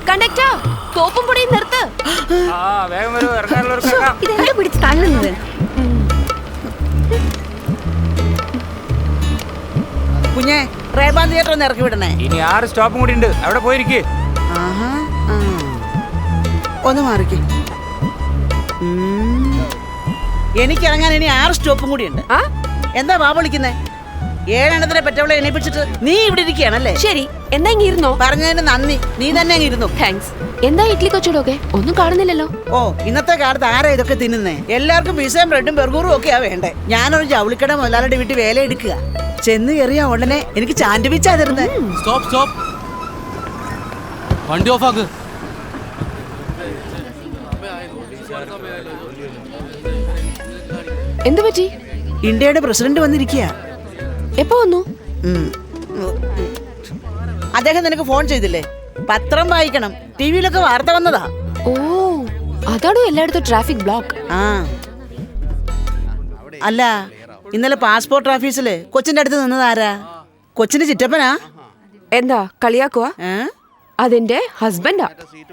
Conductor, സോപ്പും പൊടിയും നിർത്ത്. ഇതെന്താ പിടിച്ച് തള്ളുന്നത്? കുഞ്ഞെ, റേബാൻ തിയേറ്റർ ഒന്ന് ഇറക്കി വിടണേ. ഇനി 6 സ്റ്റോപ്പും കൂടി ഉണ്ട്, അവിടെ പോയിരിക്കേ. ഒന്ന് മാറിക്ക്. എനിക്കിറങ്ങാൻ ഇനി 6 സ്റ്റോപ്പും കൂടി ഉണ്ട്. എന്താ വാ വിളിക്കുന്നേ? 7 എണ്ണത്തിനെ പെറ്റവളെ എണീപ്പിച്ചിട്ട് നീ ഇവിടെ ഇരിക്കുകയാണല്ലേ? ശരി, എന്താ ഇങ്ങനെ ഇരുന്നോ? പറഞ്ഞതിന് നന്ദി. നീ തന്നെ അങ്ങ് ഇരുന്നു. താങ്ക്സ്. എന്താ ഇഡ്ലി കച്ചവടമൊക്കെ? ഒന്നും കാണുന്നില്ലല്ലോ. ഓ, ഇന്നത്തെ കാലത്ത് ആരാ ഇതൊക്കെ തിന്നുന്നേ? എല്ലാവർക്കും പിസയും ബ്രെഡും ബർഗറും ഒക്കെയാ വേണ്ടേ. ഞാനൊരു ജൗളിക്കട മുതലാളിയുടെ വീട്ടിൽ വേല എടുക്കുക. ചെന്ന് കയറിയ ഉടനെ എനിക്ക് സാൻഡ്വിച്ചാ തരുന്നേ. സ്റ്റോപ്പ് സ്റ്റോപ്പ്, വണ്ടി ഓഫ് ആക്ക്. എന്തു പറ്റി? ഇന്ത്യയുടെ പ്രസിഡന്റ് വന്നിരിക്കുക. എപ്പോ വന്നു? അദ്ദേഹം നിനക്ക് ഫോൺ ചെയ്തില്ലേ? പത്രം വായിക്കണം, ടിവിയിലൊക്കെ വാർത്ത വന്നതാ. ഓ, അതാണോ എല്ലായിടത്തും ട്രാഫിക് ബ്ലോക്ക്? അല്ല, ഇന്നലെ പാസ്പോർട്ട് ഓഫീസില് കൊച്ചിന്റെ അടുത്ത് നിന്നതാരാ? കൊച്ചിന്റെ ചിറ്റപ്പനാ? എന്താ കളിയാക്കുവാ? അതെന്റെ ഹസ്ബൻഡാ.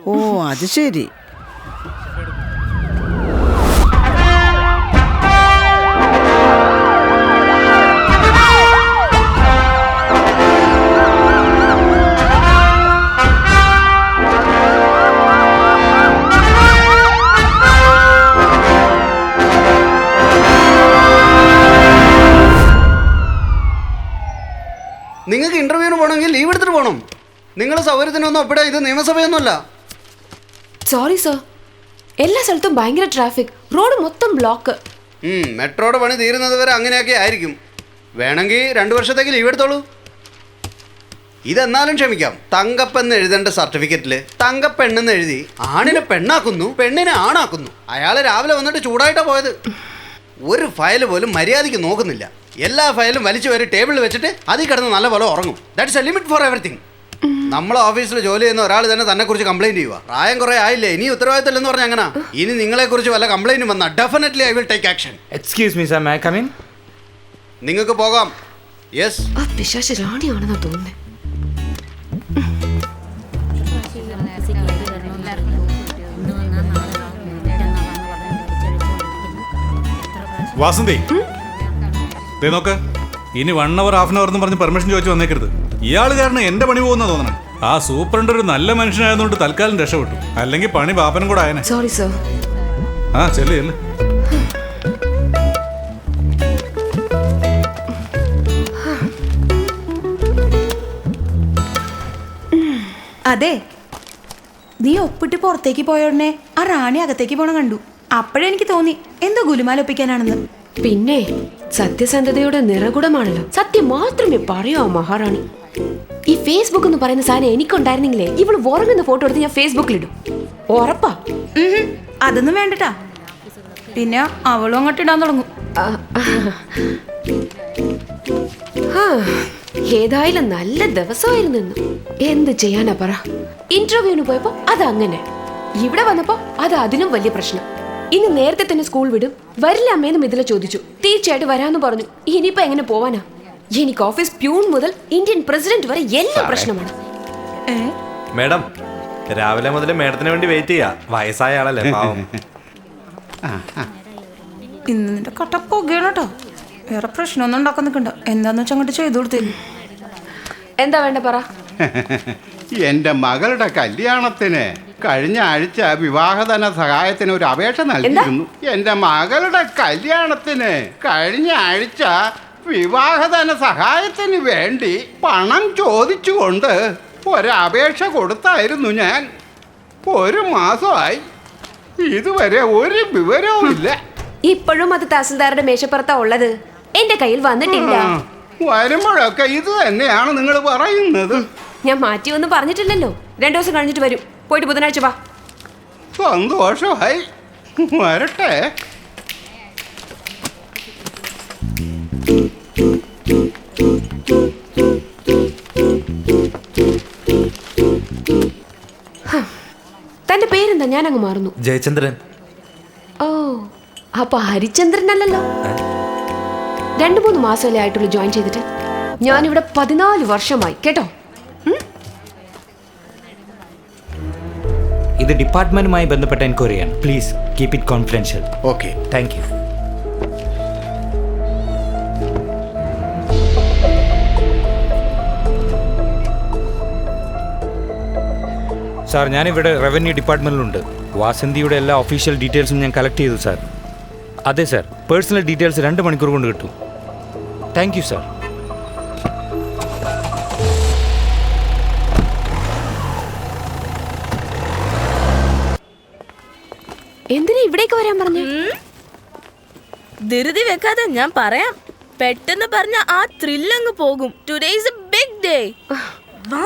ഓ, അത് ശരി. നിങ്ങൾക്ക് ഇന്റർവ്യൂവിന് പോകണമെങ്കിൽ ലീവ് എടുത്തിട്ട് പോകണം. നിങ്ങളുടെ സൗകര്യത്തിനൊന്നും ഇവിടെ ഇത് നിയമസഭയൊന്നുമല്ല. സോറി സർ, എല്ലാ സ്ഥലത്തും ഭയങ്കര ട്രാഫിക്, റോഡ് മൊത്തം ബ്ലോക്ക്. മെട്രോയുടെ പണി തീരുന്നത് വരെ അങ്ങനെയൊക്കെ ആയിരിക്കും. വേണമെങ്കിൽ 2 വർഷത്തേക്ക് ലീവ് എടുത്തോളൂ. ഇതെന്നാലും ക്ഷമിക്കാം. തങ്കപ്പെന്ന് എഴുതേണ്ട സർട്ടിഫിക്കറ്റിൽ തങ്കപ്പെണ്ണെന്ന് എഴുതി ആണിനെ പെണ്ണാക്കുന്നു, പെണ്ണിനെ ആണാക്കുന്നു. അയാൾ രാവിലെ വന്നിട്ട് ചൂടായിട്ടാണ് പോയത്. ഒരു ഫയൽ പോലും മര്യാദയ്ക്ക് നോക്കുന്നില്ല. എല്ലാ ഫയലും വലിച്ചു വരെ ടേബിളിൽ വെച്ചിട്ട് അതിൽ കിടന്ന് നല്ലപോലെ ഉറങ്ങും. That's A limit for everything. നമ്മളെ ഓഫീസിൽ ജോലി ചെയ്യുന്ന ഒരാൾ തന്നെ കുറിച്ച് കംപ്ലൈന്റ് ചെയ്യുക. പ്രായം കുറെ ആയില്ലേ, ഇനി ഉത്തരവാദിത്തമില്ലെന്ന് പറഞ്ഞാൽ അങ്ങനെ. ഇനി നിങ്ങളെ കുറിച്ച് വല്ല കംപ്ലൈന്റും വന്നാൽ definitely I will take action. Excuse me sir, may I come in? നിങ്ങൾക്ക് പോകാം. യെസ്. ആ പിശാച് റാണിയാണെന്നാ തോന്നുന്നേ. വാസന്തി, നോക്ക്, ഇനി 1 hour, ½ hour എന്ന് പറഞ്ഞ് പെർമിഷൻ ചോദിച്ചു വന്നേക്കരുത്. ഇയാൾ കാരണം എന്റെ പണി പോകുന്ന തോന്നണം. ആ സൂപ്രണ്ട് ഒരു നല്ല മനുഷ്യനായതുകൊണ്ട് തൽക്കാലം രക്ഷപ്പെട്ടു, അല്ലെങ്കിൽ പണി പാപ്പനും കൂടെ ആയനെ. Sorry sir. ചെല്ല്. അതെ, നീ ഒപ്പിട്ട് പുറത്തേക്ക് പോയോടനെ ആ റാണി അകത്തേക്ക് പോണ കണ്ടു. അപ്പോഴെനിക്ക് തോന്നി എന്തോ ഗുലുമാലൊപ്പിക്കാനാണെന്ന്. പിന്നെ സത്യസന്ധതയുടെ നിറകുടമാണല്ലോ. സത്യം മാത്രമേ പറയൂ ആ മഹാറാണി. ഈ ഫേസ്ബുക്ക് എന്ന് പറയുന്ന സാധനം എനിക്കുണ്ടായിരുന്നെങ്കിലേ ഇവള് ഉറങ്ങുന്ന ഫോട്ടോ എടുത്ത് ഞാൻ ഫേസ്ബുക്കിലിടും. ഉറപ്പാ. അതൊന്നും വേണ്ടട്ടാ, പിന്നെ അവളും അങ്ങോട്ട് ഇടാൻ തുടങ്ങും. ഏതായാലും നല്ല ദിവസമായിരുന്നു. എന്ത് ചെയ്യാനാ പറ. ഇന്റർവ്യൂവിന് പോയപ്പോ അതങ്ങനെ, ഇവിടെ വന്നപ്പോ അത് അതിലും വലിയ പ്രശ്നം. ഇനി നേരത്തെ തന്നെ സ്കൂൾ വിടും, വരില്ല അമ്മേന്ന് മിഥില ചോദിച്ചു. തീർച്ചയായിട്ടും വരാന്ന് പറഞ്ഞു. ഇനിയിപ്പോ എങ്ങനെ പോവാനാ? എനിക്ക് ഓഫീസ് പ്യൂൺ മുതൽ ഇന്ത്യൻ പ്രസിഡന്റ് വരെ എല്ലാം പ്രശ്നമാണ്. മേഡം, രാവിലെ മുതൽ മേഡത്തിന് വേണ്ടി വെയിറ്റ് ചെയ്യാ. വയസ്സായ ആളല്ലേ പാവം. ഇന്ന് നിന്റെ കട്ട പോകുകയാണ് കേട്ടോ. വേറെ പ്രശ്നമൊന്നും ഉണ്ടാക്കാൻ നിൽക്കണ്ട. എന്താന്ന് വെച്ചാൽ അങ്ങോട്ട് ചെയ്തു കൊടുത്തേക്കും. എന്താ വേണ്ട പറ. എന്റെ മകളുടെ കല്യാണത്തിന് കഴിഞ്ഞ ആഴ്ച വിവാഹധന സഹായത്തിന് ഒരു അപേക്ഷ നൽകിയിരുന്നു. എന്റെ മകളുടെ കല്യാണത്തിന് കഴിഞ്ഞ ആഴ്ച വിവാഹധന സഹായത്തിന് വേണ്ടി പണം ചോദിച്ചുകൊണ്ട് ഒരപേക്ഷ കൊടുത്തായിരുന്നു ഞാൻ. 1 മാസമായി, ഇതുവരെ ഒരു വിവരവും ഇല്ല. ഇപ്പോഴും അത് തഹസിൽദാരുടെ മേശപ്പുറത്താ ഉള്ളത്. എന്റെ കയ്യിൽ വന്നിട്ടില്ല. വരുമ്പോഴൊക്കെ ഇത് തന്നെയാണ് നിങ്ങൾ പറയുന്നത്. ഞാൻ മാറ്റി ഒന്നും പറഞ്ഞിട്ടില്ലല്ലോ. 2 ദിവസം കഴിഞ്ഞിട്ട് വരും. പോയിട്ട് ബുധനാഴ്ച വാ. സന്തോഷമായി, വരട്ടെ. തന്റെ പേരെന്താ? ഞാൻ അങ്ങ് മാറുന്നു. ജയചന്ദ്രൻ. ഓ, അപ്പൊ ഹരിചന്ദ്രനല്ലല്ലോ. 2-3 മാസമല്ലേ ആയിട്ടുള്ളൂ ജോയിൻ ചെയ്തിട്ട്. ഞാനിവിടെ 14 വർഷമായി കേട്ടോ. ഇത് ഡിപ്പാർട്ട്മെന്റുമായി ബന്ധപ്പെട്ട എൻക്വയറിയാണ്. Please keep it confidential. Okay. Thank you. Sir, ഞാനിവിടെ റവന്യൂ ഡിപ്പാർട്ട്മെന്റിലുണ്ട്. വാസന്തിയുടെ എല്ലാ ഒഫീഷ്യൽ ഡീറ്റെയിൽസും ഞാൻ കളക്ട് ചെയ്തു സാർ. അതെ സാർ, പേഴ്സണൽ ഡീറ്റെയിൽസ് 2 മണിക്കൂർ കൊണ്ട് കിട്ടും. Thank you sir. എന്തിനാ ഇവിടേക്ക് വരാൻ പറഞ്ഞു? ധൃതി വെക്കാതെ ഞാൻ പറയാം. പെട്ടെന്ന് പറഞ്ഞ ആ ത്രില്ലങ്ങ് പോകും. Today is a big day. വാ.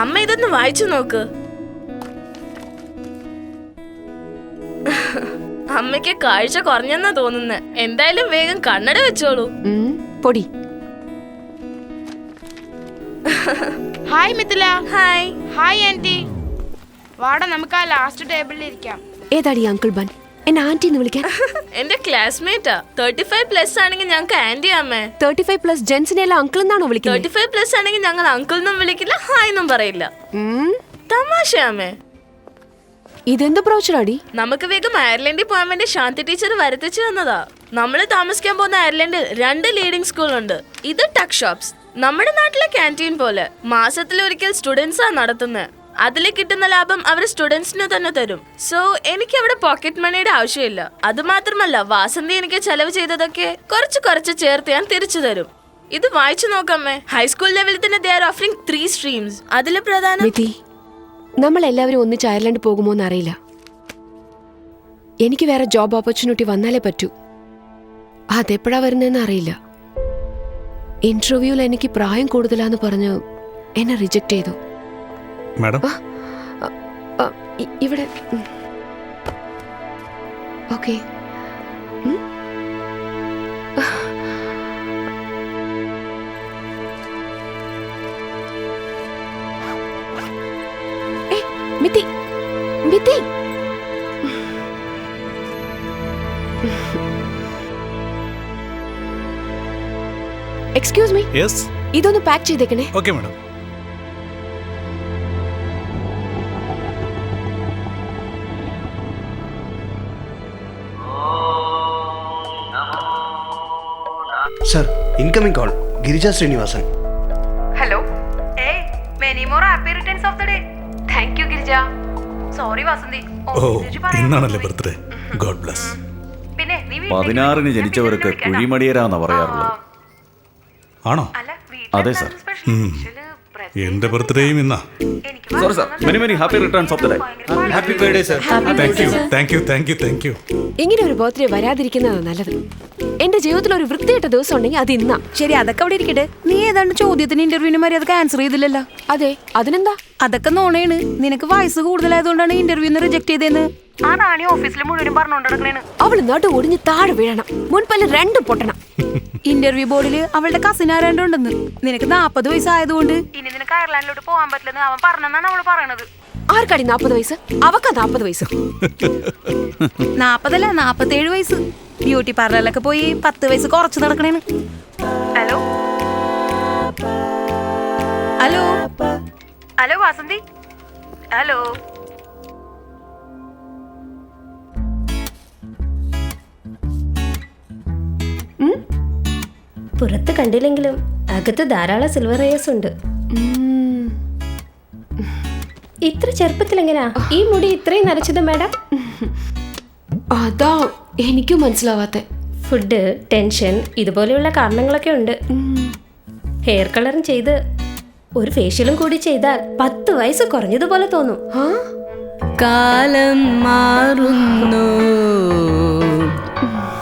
അമ്മ ഇതൊന്ന് വായിച്ചു നോക്ക്. അമ്മയ്ക്ക് കാഴ്ച കുറഞ്ഞെന്നാ തോന്നുന്നേ. എന്തായാലും വേഗം കണ്ണട വെച്ചോളൂ. പൊടി. Hi Mithila. Hi. Hi aunty. വാടാ നമുക്ക് ആ ലാസ്റ്റ് ടേബിളിൽ ഇരിക്കാം. ഏതാടി അങ്കിൾ ബൻ? എന്നെ ആന്റി എന്ന് വിളിക്കാൻ? എന്റെ ക്ലാസ്മേറ്റാ. 35+ ആണെങ്കിൽ ഞങ്ങൾക്ക് ആന്റി അമ്മേ. 35+ ജെൻസിനെ എല്ലാം അങ്കിൾ എന്നാണോ വിളിക്കുന്നത്? 35+ ആണെങ്കിൽ ഞങ്ങൾ അങ്കിൾ എന്നും വിളിക്കില്ല, ഹായ് എന്നും പറയില്ല. തമാശ അമ്മേ. ഇതെന്ത് ബ്രോച്ചറാടി? നമുക്ക് വേഗം അയർലൻഡിൽ പോകാൻ വേണ്ടി ശാന്തി ടീച്ചർ വരുത്തിച്ചു തന്നതാ. നമ്മൾ താമസിക്കാൻ പോകുന്ന അയർലൻഡിൽ 2 ലീഡിംഗ് സ്കൂളുണ്ട്. ഇത് ടക്ക് ഷോപ്സ്, നമ്മുടെ നാട്ടിലെ ക്യാൻറ്റീൻ പോലെ. മാസത്തിലൊരിക്കൽ സ്റ്റുഡൻസാ നടത്തുന്നത്. അതിൽ കിട്ടുന്ന ലാഭം അവർ സ്റ്റുഡൻസിന് തന്നെ തരും. സോ എനിക്ക് അവിടെ പോക്കറ്റ് മണിയുടെ ആവശ്യമില്ല. അത് മാത്രമല്ല, വാസന്തി എനിക്ക് ചെലവ് ചെയ്തതൊക്കെ കുറച്ച് ചേർത്ത് ഞാൻ തിരിച്ചു തരും. ഇത് വായിച്ചു നോക്കാമേ. ഹൈസ്കൂൾ ലെവലിൽ തന്നെ ദേ ആർ ഓഫറിംഗ് 3 സ്ട്രീംസ്. അതിൽ പ്രധാനം നമ്മൾ എല്ലാവരും ഒന്നിച്ച് അയർലൻഡ് പോകുമോ എന്നറിയില്ല. എനിക്ക് വേറെ ജോബ് ഓപ്പർച്യൂണിറ്റി വന്നാലേ പറ്റൂ. അതെപ്പോഴാ വരുന്നതെന്ന് അറിയില്ല. ഇന്റർവ്യൂവിൽ എനിക്ക് പ്രായം കൂടുതലാന്ന് പറഞ്ഞ് എന്നെ റിജക്ട് ചെയ്തു. മാഡം, ഇവിടെ okay. Mithi, Mithi. Excuse me. Yes. ഇതൊന്ന് പാക്ക് ചെയ്തേക്കണേ. Okay madam. Sir, incoming call. Girija Srinivasan. Hello. Many more happy returns of the day. Thank you Girija. Sorry Vasanthi. ഓ, ഇന്നാണല്ലേ ബർത്ത്ഡേ. God bless. പിന്നെ നീ 16-ന് ജനിച്ചവർക്ക് കുഴിമടിയരാന്നാ പറയാറുള്ളത്. ആണോ? അതെ സർ. എന്റെ ബർത്ത്ഡേയും ഇന്നാ. Sorry sir. Many many happy returns of the day. Happy birthday sir. Thank you. ഇങ്ങനെ ഒരു ബർത്ത്ഡേ വരാതിരിക്കുന്നതാണ് നല്ലത്. എന്റെ ജീവിതത്തിൽ ഒരു വൃത്തികെട്ട ദിവസം ഉണ്ടെങ്കിൽ അത് ഇന്നാ. ശരി, അതൊക്കെ അവിടെ ഇരിക്കട്ടെ. നീ ഏതാണ്ട് ചോദ്യത്തിന് ഇന്റർവ്യൂവിന് മര്യാദക്ക് ആൻസർ ചെയ്തില്ലല്ലോ. അതെ, അതിനെന്താ? അതൊക്കെ നോണേണ്. നിനക്ക് വയസ്സ് കൂടുതലായതുകൊണ്ടാണ് ഇന്റർവ്യൂന്ന് റിജക്ട് ചെയ്തേന്ന്. ആ റാണി ഓഫീസിൽ മുഴുവൻ പറഞ്ഞോണ്ടിടക്കണേണ്. അവള് നടു ഒടിഞ്ഞ് താഴെ വീഴണം, മുൻപല്ല 2 പൊട്ടണം. ഇന്റർവ്യൂ ബോർഡില് അവളുടെ കസിൻ ആരാണ്ട് ഉണ്ടെന്ന്. നിനക്ക് 40 വയസ്സായതുകൊണ്ട് ഇനി നിനക്ക് അയർലാൻഡിലോട്ട് പോകാൻ പറ്റില്ലെന്ന് അവൻ പറഞ്ഞെന്നാണ് അവള് പറയണത്. ആർക്കടി 40 വയസ്സ്? അവക്കാ 40 വയസ്സ്. 40 അല്ല, 47 വയസ്സ്. ബ്യൂട്ടി പാർലറിലൊക്കെ പോയി 10 വയസ്സ് കുറച്ച് നടക്കണേന്ന്. Hello hello hello Vasanthi. Hello. പുറത്ത് കണ്ടില്ലെങ്കിലും അകത്ത് ധാരാളം സിൽവർ എയേഴ്സ് ഉണ്ട്. ഇത്ര ചെറുപ്പത്തിൽ എങ്ങനെയാ ഈ മുടി ഇത്രയും നരച്ചത് മാഡം? അതാ എനിക്കും മനസ്സിലാവാത്തെ. ഫുഡ്, ടെൻഷൻ, ഇതുപോലെയുള്ള കാരണങ്ങളൊക്കെ ഉണ്ട്. ഹെയർ കളറും ചെയ്ത് ഒരു ഫേഷ്യലും കൂടി ചെയ്താൽ 10 വയസ്സ് കുറഞ്ഞതുപോലെ തോന്നും. കാലം മാറുന്നു,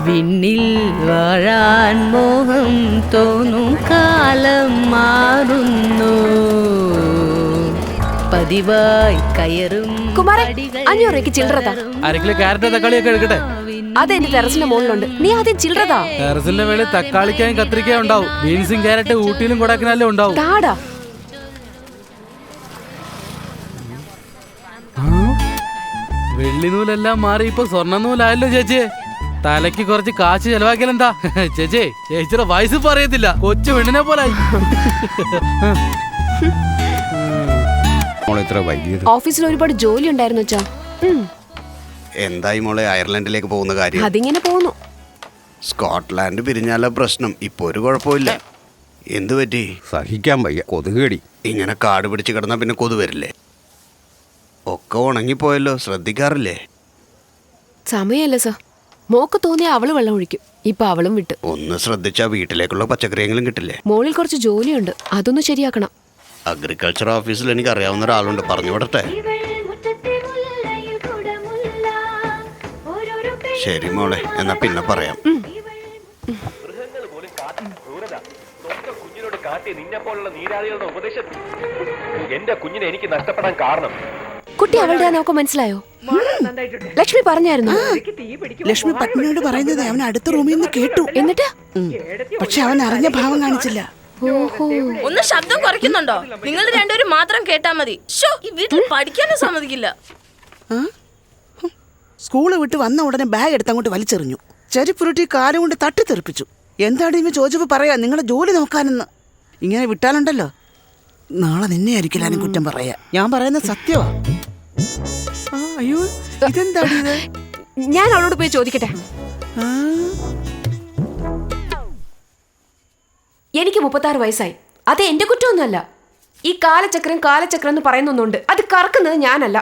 വിണ്ണിൽ വാഴാൻ മോഹം തോന്നും. കാലം മാറുന്നു, പതിവായി കയറും. കുമാരൻ, 500 രൂപയ്ക്ക് ചില്ലറതാ. അരക്കിലെ ക്യാരറ്റ് തക്കാളിയൊക്കെ എടുക്കട്ടെ. അതെന്റെ ടെറസിന്റെ മുകളിലുണ്ട്. നീ ആദ്യം ചില്ലറതാ. ടെറസിന്റെ വേളി തക്കാളിക്കായും കത്തിരിക്കായും ഉണ്ടാവും. ബീൻസും ക്യാരറ്റ് ഊട്ടിയിലും കൊടൈക്കനാലിലും ഉണ്ടാവും. താടാ. വെള്ളി നൂലെല്ലാം മാറി ഇപ്പൊ സ്വർണ്ണ നൂലായല്ലോ ചേച്ചി. തലയ്ക്ക് കുറച്ച് കാശ് ചെലവാക്കിയാലെന്താ? ചേച്ചി ചേച്ചിയുടെ വയസ്സ് പറയത്തില്ല, കൊച്ചു പെണ്ണിനെ പോലെ. ഓഫീസിൽ ഒരുപാട് ജോലി ഉണ്ടായിരുന്നു അച്ഛാ. എന്തായി മോളെ അയർലൻഡിലേക്ക് പോകുന്ന കാര്യം? അതിങ്ങനെ പോകുന്നു. സ്കോട്ട്ലാൻഡ് പിരിഞ്ഞാല പ്രശ്നം. ഇപ്പൊ ഒരു കുഴപ്പമില്ല. എന്തു പറ്റി? സഹിക്കാൻ വയ്യ, കൊതുകടി. ഇങ്ങനെ കാട് പിടിച്ച് കിടന്നാ പിന്നെ കൊതു വരില്ലേ? ഒക്കെ ഉണങ്ങിപ്പോയല്ലോ, ശ്രദ്ധിക്കാറില്ലേ? സമയമല്ല സർ, മോക്ക് തോന്നിയ അവള് വെള്ളം ഒഴിക്കും. ഇപ്പൊ അവളും വിട്ട്. ഒന്ന് ശ്രദ്ധിച്ചാ വീട്ടിലേക്കുള്ള പച്ചക്കറിയെങ്കിലും കിട്ടില്ലേ? മോളിൽ കുറച്ച് ജോലിയുണ്ട്, അതൊന്ന് ശരിയാക്കണം. അഗ്രികൾച്ചർ ഓഫീസിൽ എനിക്ക് അറിയാവുന്ന ഒരാളുണ്ട്, പറഞ്ഞു വിടട്ടെ? ശരി മോളെ, എന്നാ പിന്നെ പറയാം. എന്റെ കുഞ്ഞിനെ എനിക്ക് നഷ്ടപ്പെടാൻ കാരണം കുട്ടി അവളുടെ നമുക്ക് മനസ്സിലായോ? ലക്ഷ്മി പറഞ്ഞായിരുന്നു. ലക്ഷ്മി പത്നിയോട് പറയുന്നത് അവൻ അടുത്ത റൂമിൽ നിന്ന് കേട്ടു. എന്നിട്ട് പക്ഷെ അവൻ അറിഞ്ഞ ഭാവം കാണിച്ചില്ല. ഒന്ന് ശബ്ദം കുറയ്ക്കുന്നുണ്ടോ? നിങ്ങൾ രണ്ടുപേരും മാത്രം കേട്ടാ മതി. ഈ വീട്ടിൽ പഠിക്കാനും സമ്മതിക്കില്ല. സ്കൂള് വിട്ട് വന്ന ഉടനെ ബാഗ് എടുത്ത് അങ്ങോട്ട് വലിച്ചെറിഞ്ഞു. ചെരിപ്പുരുട്ടി കാലും കൊണ്ട് തട്ടിത്തെറിപ്പിച്ചു. എന്താണ് ഇവ ചോദിച്ചപ്പോ പറയാ നിങ്ങളുടെ ജോലി നോക്കാനെന്ന്. ഇങ്ങനെ വിട്ടാലുണ്ടല്ലോ നാളെ നിന്നെ ആയിരിക്കില്ല ഞാൻ കുറ്റം പറയാ. ഞാൻ പറയുന്നത് സത്യമാ. അയ്യോ ഇതെന്താണ് ഇത്? ഞാൻ അവളോട് പോയി ചോദിക്കട്ടെ. എനിക്ക് 36 വയസ്സായി. അത് എന്റെ കുറ്റമൊന്നുമല്ല. ഈ കാലചക്രം കാലചക്രം എന്ന് പറയുന്നൊന്നുണ്ട്, അത് കറക്കുന്നത് ഞാനല്ല.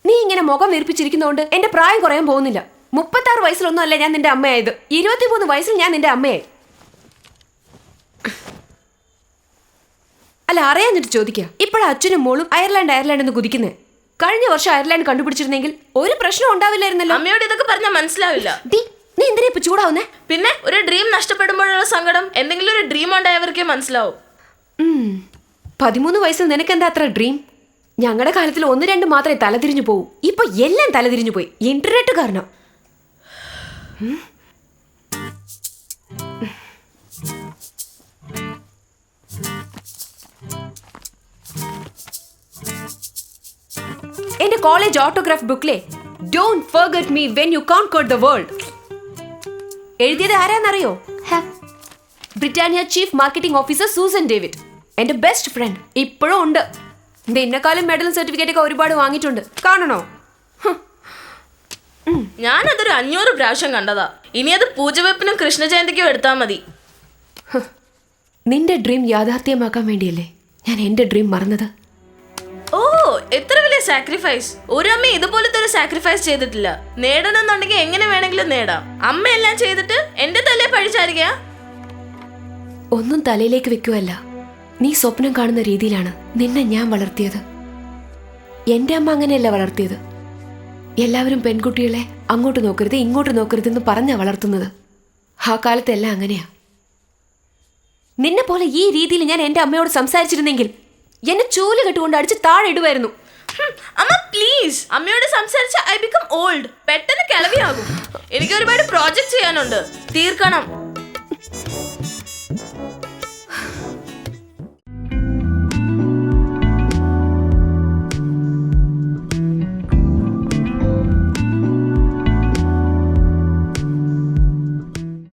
നീ ഇങ്ങനെ മുഖം വീർപ്പിച്ചിരിക്കുന്നതുകൊണ്ട് എന്റെ പ്രായം കുറയാൻ പോകുന്നില്ല. 36 വയസ്സിലൊന്നും അല്ല ഞാൻ നിന്റെ അമ്മയായത്. 23 വയസ്സിൽ ഞാൻ നിന്റെ അമ്മയായി. അല്ല, അറിയാഞ്ഞിട്ട് ചോദിക്കുക. ഇപ്പോഴാ അച്ഛനും മോളും അയർലാൻഡ് എന്ന് കുതിക്കുന്നേ. കഴിഞ്ഞ വർഷം അയർലാൻഡ് കണ്ടുപിടിച്ചിരുന്നെങ്കിൽ ഒരു പ്രശ്നം ഉണ്ടാവില്ലായിരുന്നല്ലോ. അമ്മയോട് ഇതൊക്കെ പറഞ്ഞാൽ മനസ്സിലാവില്ല. നീ എന്തിനാ ഇപ്പൊ ചൂടാവുന്നേ? പിന്നെ ഒരു ഡ്രീം നഷ്ടപ്പെടുമ്പോഴുള്ള സങ്കടം എന്തെങ്കിലും ഒരു ഡ്രീം ഉണ്ടായവർക്കേ മനസ്സിലാവും. 13 വയസ്സിൽ നിനക്കെന്താ അത്ര ഡ്രീം? ഞങ്ങളുടെ കാലത്തിൽ 1-2 മാത്രമേ തലതിരിഞ്ഞു പോകൂ. ഇപ്പൊ എല്ലാം തലതിരിഞ്ഞു പോയി, ഇന്റർനെറ്റ് കാരണം. എന്റെ കോളേജ് ഓട്ടോഗ്രാഫ് ബുക്കിലെ don't forget me when you conquer the world എഴുതിയത് ആരാന്നറിയോ? Britannia chief marketing officer Susan David. എന്റെ ബെസ്റ്റ് ഫ്രണ്ട്. ഇപ്പോഴും ഉണ്ട്. നിന്നെക്കാളും മെഡലും സർട്ടിഫിക്കറ്റ് ഒക്കെ ഒരുപാട് വാങ്ങിയിട്ടുണ്ട്. കാണണോ? ഞാനതൊരു 500 പ്രാവശ്യം കണ്ടതാ. ഇനി അത് പൂജവെപ്പിനും കൃഷ്ണജയന്തിക്കും എടുത്താൽ മതി. നിന്റെ ഡ്രീം യാഥാർത്ഥ്യമാക്കാൻ വേണ്ടിയല്ലേ ഞാൻ എന്റെ ഡ്രീം മറന്നത്. ഓ, എത്ര വലിയ സാക്രിഫൈസ്. ഒരു അമ്മ ഇതുപോലത്തെ ഒരു സാക്രിഫൈസ് ചെയ്തിട്ടില്ല. നേടണമെന്നുണ്ടെങ്കിൽ എങ്ങനെ വേണമെങ്കിലും നേടാം. അമ്മ എല്ലാം ചെയ്തിട്ട് എന്റെ തലയെ പഴിച്ചാരിക. ഒന്നും തലയിലേക്ക് വെക്കുവല്ല. നീ സ്വപ്നം കാണുന്ന രീതിയിലാണ് നിന്നെ ഞാൻ വളർത്തിയത്. എന്റെ അമ്മ അങ്ങനെയല്ല വളർത്തിയത്. എല്ലാവരും പെൺകുട്ടികളെ അങ്ങോട്ട് നോക്കരുത് ഇങ്ങോട്ട് നോക്കരുതെന്ന് പറഞ്ഞാ വളർത്തുന്നത്. ആ കാലത്തെല്ലാം അങ്ങനെയാ. നിന്നെ പോലെ ഈ രീതിയിൽ ഞാൻ എന്റെ അമ്മയോട് സംസാരിച്ചിരുന്നെങ്കിൽ എന്നെ ചൂല് കെട്ടുകൊണ്ട് അടിച്ച് താഴെ ഇടുമായിരുന്നു. അമ്മ പ്ലീസ്, അമ്മയോട് സംസാരിച്ച ഐ ബിക്കം ഓൾഡ്. പെട്ടെന്ന് കിളവിയാകും. എനിക്ക് ഒരുപാട് പ്രോജക്ട് ചെയ്യാനുണ്ട്, തീർക്കണം.